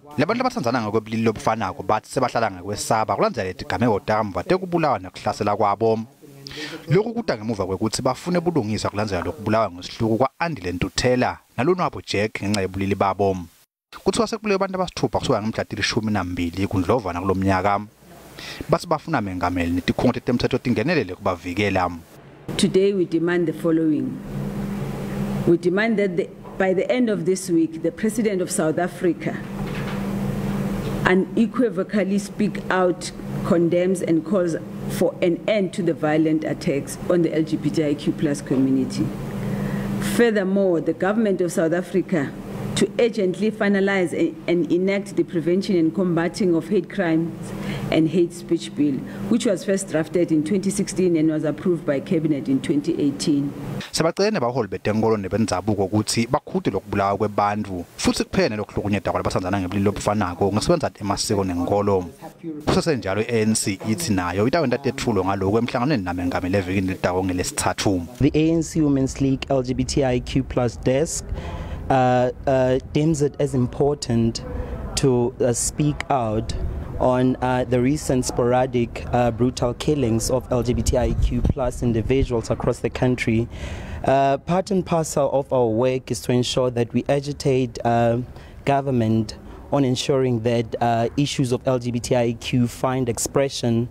Labantu labatsandzana ngebulili lobufanako bathi sebahlala ngakwesaba kulandela izigameko takamuva tekubulawa nokuhlasela kwabo. Lokhu kutangemuva kwekutsi bafune bulungisa kulandela lokubulawa ngesihluku kwa-Andile Ntuthela nalonwabo Jack ngenxa yebulili babo. Kuthiwa sekubulewe abantu abasithupha kusuka ngomhla 12 kuNdlovana kulomnyaka. Bathi bafuna mengameli netikhungo tetemtsetfo tingenelele kubavikela. Today we demand the following. We demand that by the end of this week, the President of South Africa unequivocally speak out, condemns and calls for an end to the violent attacks on the LGBTIQ+ community. Furthermore, the government of South Africa to urgently finalize and enact the Prevention and Combating of Hate Crimes and Hate Speech Bill, which was first drafted in 2016 and was approved by Cabinet in 2018. Sebacene baholi betenkolo nebendzabuko ukuthi bakhude lokubulawa kweBantfu futhi kuphene lokuhlukunyezwa kwalabatsandzana ngebulili lobufanako ngesebenza emasiko nenkolo. Kusesenjalo i-ANC ithi nayo itawenta tethulo ngaloko emhlanganweni namengameli evikini litako ngelesithathu. The ANC Women's League LGBTIQ+ desk deems it as important to speak out on the recent sporadic brutal killings of LGBTIQ+ individuals across the country. Part and parcel of our work is to ensure that we agitate government on ensuring that issues of LGBTIQ find expression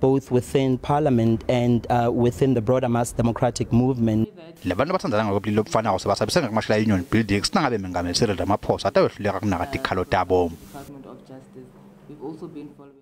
both within Parliament and within the broader mass democratic movement. Labantu labatsandzana ngebulili lobufanako sebasabise ngakumashela union building sinangabe mengameli Cyril Ramaphosa atawehluleka kunaka tehlakalo tabo. We've also been following